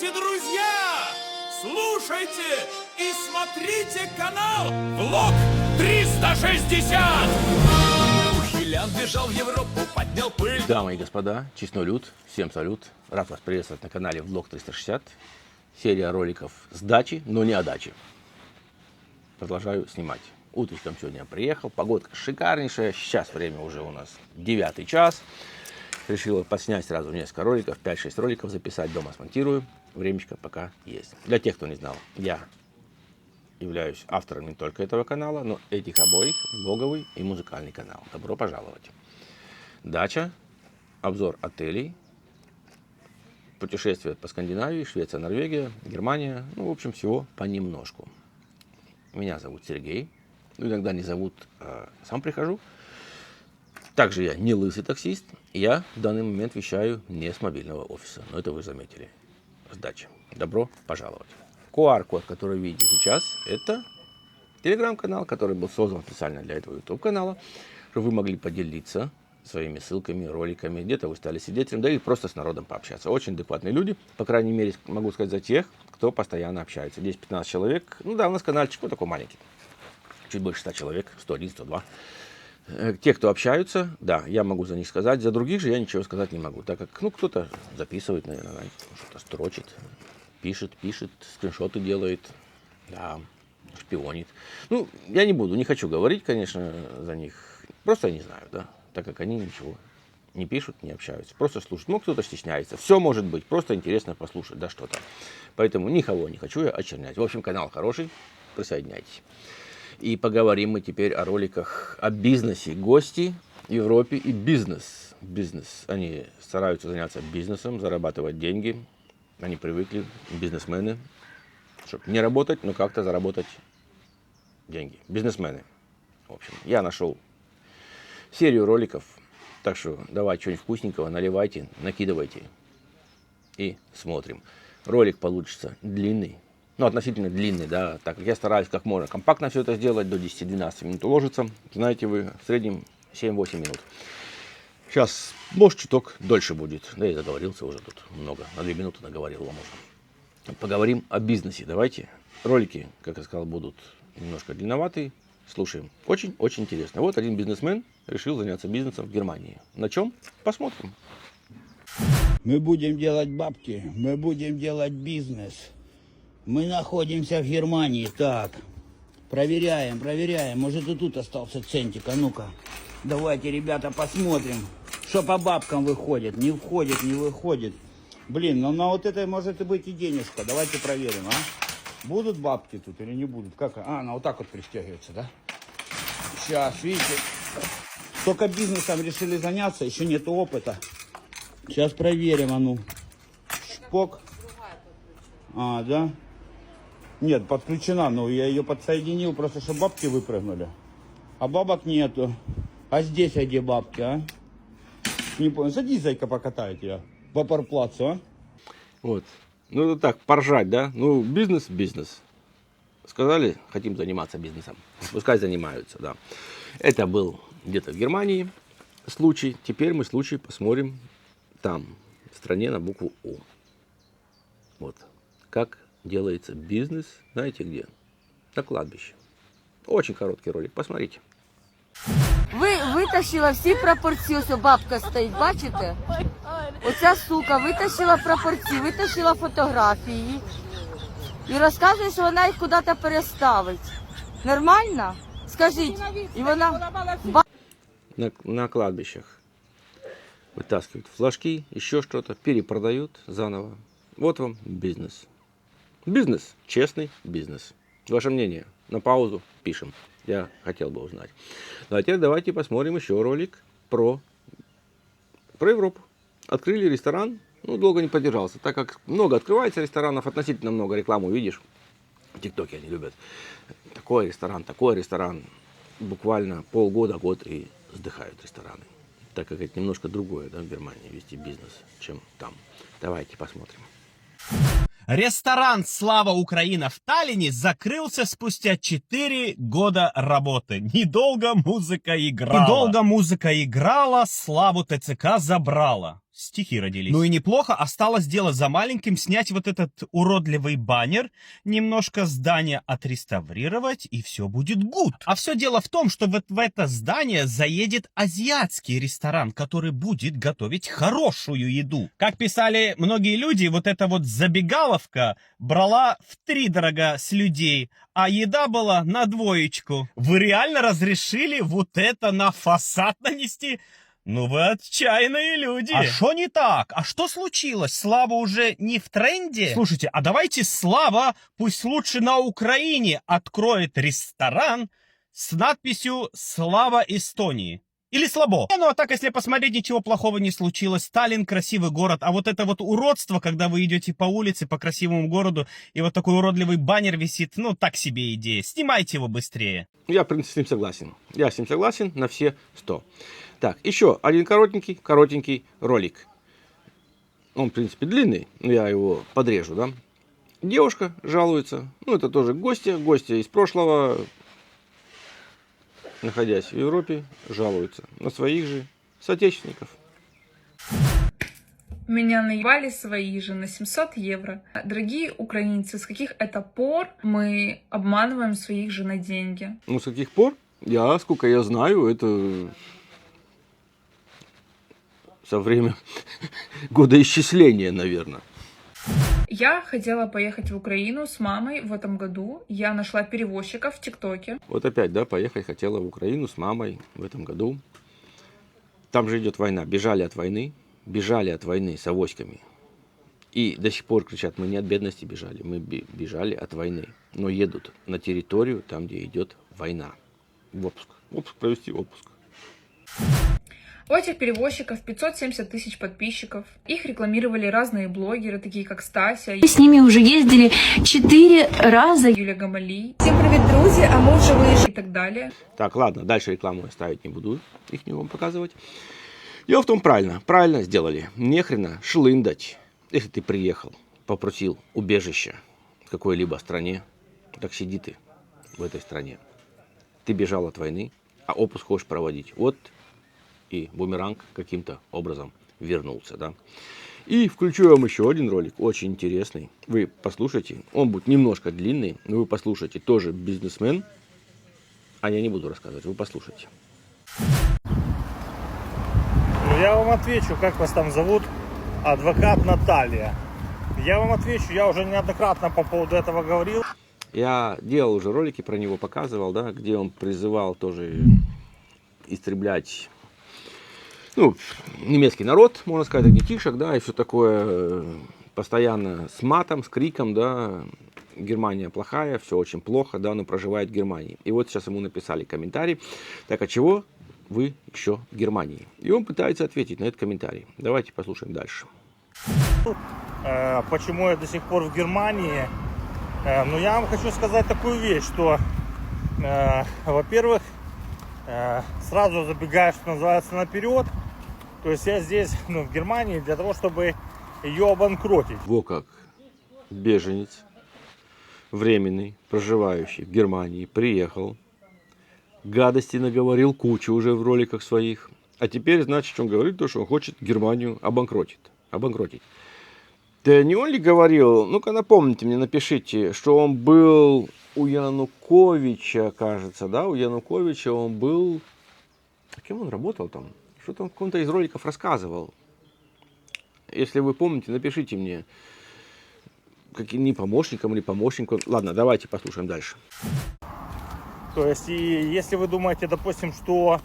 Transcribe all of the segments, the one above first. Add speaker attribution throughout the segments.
Speaker 1: Здравствуйте, друзья! Слушайте и смотрите канал Влог 360! Ухилян бежал в Европу, поднял пыль.
Speaker 2: Дамы и господа, честной люд, всем салют. Рад вас приветствовать на канале Влог 360. Серия роликов с дачи, но не о даче. Продолжаю снимать. Утречком сегодня я приехал, погодка шикарнейшая. Сейчас время уже у нас 9 час. Решил подснять сразу несколько роликов, 5-6 роликов записать, дома смонтирую. Времечко пока есть. Для тех, кто не знал, я являюсь автором не только этого канала, но этих обоих, влоговый и музыкальный канал. Добро пожаловать. Дача, обзор отелей, путешествия по Скандинавии, Швеция, Норвегия, Германия. Ну, в общем, всего понемножку. Меня зовут Сергей. Иногда не зовут, сам прихожу. Также я не лысый таксист. Я в данный момент вещаю не с мобильного офиса. Но это вы заметили. С дачи. Добро пожаловать. QR-код, который видите сейчас, это телеграм-канал, который был создан специально для этого YouTube-канала, чтобы вы могли поделиться своими ссылками, роликами. Где-то вы стали свидетелем, да и просто с народом пообщаться. Очень адекватные люди. По крайней мере, могу сказать за тех, кто постоянно общается. Здесь 15 человек. Ну да, у нас каналчик вот такой маленький. Чуть больше 100 человек, 101, 102. Те, кто общаются, да, я могу за них сказать. За других же я ничего сказать не могу, так как, ну, кто-то записывает, наверное, что-то строчит, пишет, скриншоты делает, да, шпионит. Ну, я не буду, не хочу говорить, конечно, за них. Просто я не знаю, да, так как они ничего не пишут, не общаются, просто слушают. Ну, кто-то стесняется, все может быть, просто интересно послушать, да, что-то. Поэтому никого не хочу я очернять. В общем, канал хороший, присоединяйтесь. И поговорим мы теперь о роликах о бизнесе. Гости в Европе и бизнес. Бизнес. Они стараются заняться бизнесом, зарабатывать деньги. Они привыкли, бизнесмены, чтобы не работать, но как-то заработать деньги. Бизнесмены. В общем, я нашел серию роликов. Так что давай что-нибудь вкусненького, наливайте, накидывайте и смотрим. Ролик получится длинный. Ну, относительно длинный, да, так как я стараюсь как можно компактно все это сделать, до 10-12 минут уложится. Знаете вы, в среднем 7-8 минут. Сейчас, может, чуток дольше будет. Да, я заговорился уже тут много, на 2 минуты наговорил вам уже. Поговорим о бизнесе, давайте. Ролики, как я сказал, будут немножко длинноватые. Слушаем. Очень-очень интересно. Вот один бизнесмен решил заняться бизнесом в Германии. На чем? Посмотрим.
Speaker 3: Мы будем делать бабки, мы будем делать бизнес. Мы находимся в Германии. Так, проверяем. Может, и тут остался центик. А ну-ка, давайте, ребята, посмотрим, что по бабкам выходит. Не входит, не выходит. Блин, ну на вот этой может и быть и денежка. Давайте проверим, а? Будут бабки тут или не будут? Как? А, она вот так вот пристегивается, да? Сейчас, видите, только бизнесом решили заняться, еще нет опыта. Сейчас проверим, а ну. Шпок. А, да? Нет, подключена, но я ее подсоединил, просто чтобы бабки выпрыгнули. А бабок нету. А здесь где бабки, а? Не понял. Садись, зайка, покатаю тебя по парплацу, а?
Speaker 2: Вот. Ну, это так, поржать, да? Ну, бизнес. Сказали, хотим заниматься бизнесом. Пускай занимаются, да. Это был где-то в Германии случай. Теперь мы случай посмотрим там, в стране на букву У. Вот. Как делается бизнес, знаете где? На кладбище. Очень короткий ролик, посмотрите.
Speaker 4: Витащила всі прапорці, ось бабка стоїть, бачите? Оця сука витащила прапорці, витащила фотографії і розказує, що вона їх куди-то переставить. Нормально? Скажіть, і вона...
Speaker 2: На кладбищах вытаскивают флажки, еще что-то, перепродают заново. Вот вам бизнес. Бизнес, честный бизнес. Ваше мнение? На паузу пишем. Я хотел бы узнать. Ну а теперь давайте посмотрим еще ролик про Европу. Открыли ресторан, ну долго не продержался, так как много открывается ресторанов, относительно много рекламу видишь. В ТикТоке они любят. Такой ресторан. Буквально полгода, год и сдыхают рестораны. Так как это немножко другое, да, в Германии вести бизнес, чем там. Давайте посмотрим.
Speaker 5: Ресторан «Слава Украина» в Таллине закрылся спустя 4 года работы. Недолго музыка играла, славу ТЦК забрала. стихи родились. Ну и неплохо, осталось дело за маленьким, снять вот этот уродливый баннер, немножко здание отреставрировать, и все будет гуд. А все дело в том, что вот в это здание заедет азиатский ресторан, который будет готовить хорошую еду. Как писали многие люди, вот эта вот забегаловка брала втридорога с людей, а еда была на двоечку. Вы реально разрешили вот это на фасад нанести? Ну вы отчаянные люди. А что не так? А что случилось? Слава уже не в тренде? Слушайте, а давайте Слава пусть лучше на Украине откроет ресторан с надписью «Слава Эстонии». Или слабо. Ну а так, если посмотреть, ничего плохого не случилось. Сталин красивый город. А вот это вот уродство, когда вы идете по улице, по красивому городу, и вот такой уродливый баннер висит, ну так себе идея. Снимайте его быстрее.
Speaker 2: Я, в принципе, с ним согласен. Я с ним согласен на все 100. Так, еще один коротенький ролик. Он, в принципе, длинный, но я его подрежу, да. Девушка жалуется, ну, это тоже гостья из прошлого, находясь в Европе, жалуется на своих же соотечественников.
Speaker 6: Меня наебали свои же на 700 евро. Дорогие украинцы, с каких это пор мы обманываем своих же на деньги?
Speaker 2: Ну, с каких пор? Сколько я знаю, это со времени годоисчисления, наверное.
Speaker 6: Я хотела поехать в Украину с мамой в этом году. Я нашла перевозчика в ТикТоке.
Speaker 2: Вот опять, да, поехать хотела в Украину с мамой в этом году. Там же идет война. Бежали от войны с авоськами. И до сих пор кричат, мы не от бедности бежали, мы бежали от войны. Но едут на территорию, там, где идет война. В отпуск. Провести отпуск.
Speaker 6: У этих перевозчиков 570 тысяч подписчиков. Их рекламировали разные блогеры, такие как Стася.
Speaker 7: Мы с ними уже ездили 4 раза.
Speaker 6: Юлия Гамали. Всем привет, друзья, а мы уже выезжали. И так далее.
Speaker 2: Так, ладно, дальше рекламу я ставить не буду, их не вам показывать. Дело в том, правильно сделали. Нехрена шлындать. Если ты приехал, попросил убежища в какой-либо стране, так сиди ты в этой стране. Ты бежал от войны, а отпуск хочешь проводить. Вот и бумеранг каким-то образом вернулся, да. И включу вам еще один ролик, очень интересный. Вы послушайте, он будет немножко длинный, но вы послушайте, тоже бизнесмен. А я не буду рассказывать, вы послушайте.
Speaker 8: Ну, я вам отвечу, как вас там зовут, адвокат Наталья. Я вам отвечу, я уже неоднократно по поводу этого говорил.
Speaker 2: Я делал уже ролики про него, показывал, да, где он призывал тоже истреблять, ну, немецкий народ, можно сказать, детишек, да, и все такое, постоянно с матом, с криком, да, Германия плохая, все очень плохо, да, но проживает в Германии. И вот сейчас ему написали комментарий, так, а чего вы еще в Германии? И он пытается ответить на этот комментарий. Давайте послушаем дальше.
Speaker 8: Почему я до сих пор в Германии? Ну, я вам хочу сказать такую вещь, что, во-первых, сразу забегая, что называется, наперед. То есть я здесь, в Германии, для того, чтобы ее обанкротить.
Speaker 2: Во как беженец, временный, проживающий в Германии, приехал, гадости наговорил кучу уже в роликах своих. А теперь, значит, он говорит то, что он хочет Германию обанкротить. Да не он ли говорил, ну-ка напомните мне, напишите, что он был у Януковича, кажется, да, у Януковича он был, кем он работал там? Что-то он в каком-то из роликов рассказывал. Если вы помните, напишите мне, каким помощником или помощником. Ладно, давайте послушаем дальше.
Speaker 8: То есть, и если вы думаете, допустим, что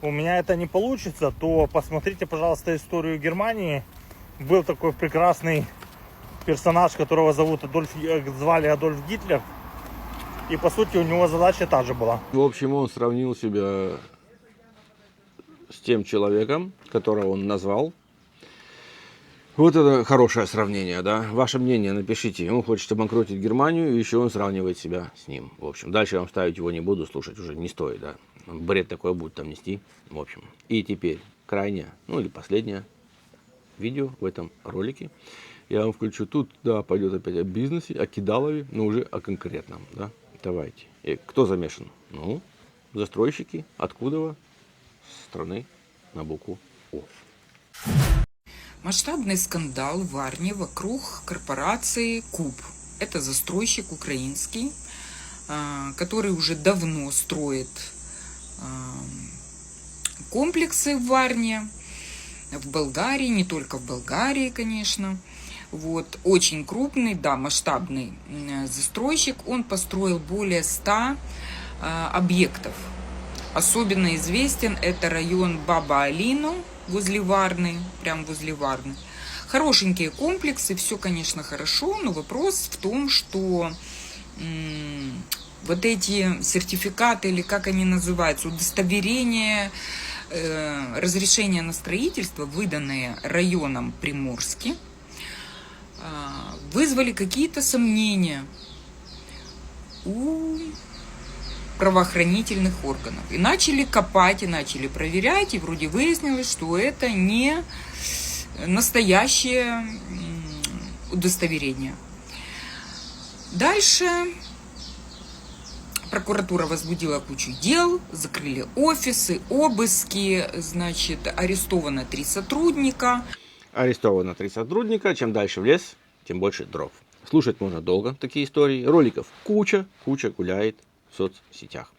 Speaker 8: у меня это не получится, то посмотрите, пожалуйста, историю Германии. Был такой прекрасный персонаж, которого звали Адольф Гитлер. И, по сути, у него задача та же была.
Speaker 2: В общем, он сравнил себя с тем человеком, которого он назвал. Вот это хорошее сравнение, да? Ваше мнение напишите. Он хочет обанкротить Германию, и еще он сравнивает себя с ним. В общем, дальше я вам ставить его не буду, слушать уже не стоит, да? Бред такой будет там нести. В общем, и теперь крайнее, ну или последнее видео в этом ролике. Я вам включу тут, да, пойдет опять о бизнесе, о кидалове, но уже о конкретном, да? Давайте. И кто замешан? Ну, застройщики. Откуда? Страны на букву О.
Speaker 9: Масштабный скандал в Варне вокруг корпорации КУБ. Это застройщик украинский, который уже давно строит комплексы в Варне, в Болгарии, не только в Болгарии, конечно. Вот, очень крупный, да, масштабный застройщик. Он построил более 100 объектов. Особенно известен это район Баба-Алину возле Варны, прям возле Варны. Хорошенькие комплексы, все, конечно, хорошо, но вопрос в том, что вот эти сертификаты, или как они называются, удостоверения, разрешения на строительство, выданные районом Приморский, вызвали какие-то сомнения у правоохранительных органов. И начали копать, и начали проверять, и вроде выяснилось, что это не настоящее удостоверение. Дальше прокуратура возбудила кучу дел, закрыли офисы, обыски, значит, арестовано 3 сотрудника.
Speaker 2: Арестовано 3 сотрудника. Чем дальше в лес, тем больше дров. Слушать можно долго такие истории. Роликов куча гуляет в соцсетях.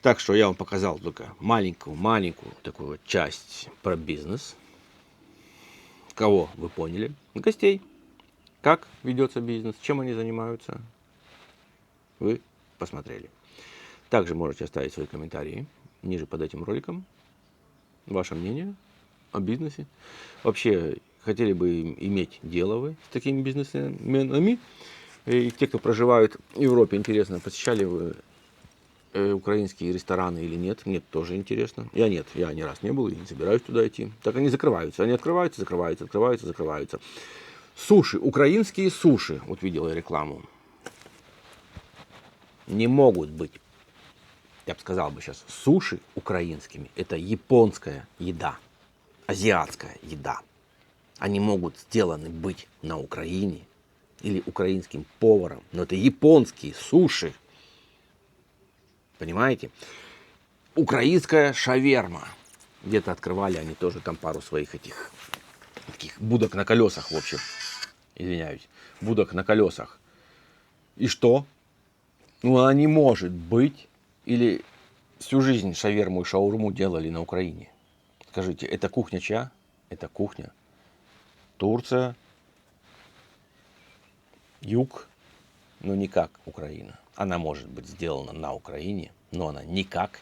Speaker 2: Так что я вам показал только маленькую такую вот часть про бизнес. Кого вы поняли? Гостей. Как ведется бизнес, чем они занимаются. Вы посмотрели. Также можете оставить свои комментарии ниже под этим роликом. Ваше мнение о бизнесе. Вообще, хотели бы иметь дело вы с такими бизнесменами? И те, кто проживают в Европе, интересно, посещали вы украинские рестораны или нет? Мне тоже интересно. Я ни раз не был и не собираюсь туда идти. Так они закрываются. Они закрываются. Суши, украинские суши. Вот видел я рекламу. Не могут быть, я бы сказал сейчас, суши украинскими. Это японская еда, азиатская еда. Они могут сделаны быть на Украине или украинским поваром, но это японские суши. Понимаете? Украинская шаверма. Где-то открывали они тоже там пару своих этих таких будок на колесах, в общем. Извиняюсь. Будок на колесах. И что? Ну, она не может быть. Или всю жизнь шаверму и шаурму делали на Украине. Скажите, это кухня чья? Это кухня Турция, юг, но никак Украина. Она может быть сделана на Украине, но она никак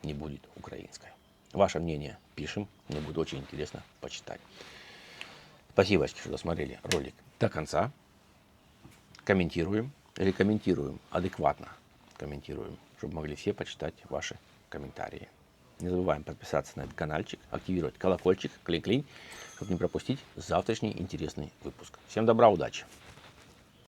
Speaker 2: не будет украинская. Ваше мнение пишем, мне будет очень интересно почитать. Спасибо, что досмотрели ролик до конца. Комментируем, рекомментируем, адекватно комментируем, чтобы могли все почитать ваши комментарии. Не забываем подписаться на этот каналчик, активировать колокольчик, клин-клин, чтобы не пропустить завтрашний интересный выпуск. Всем добра, удачи!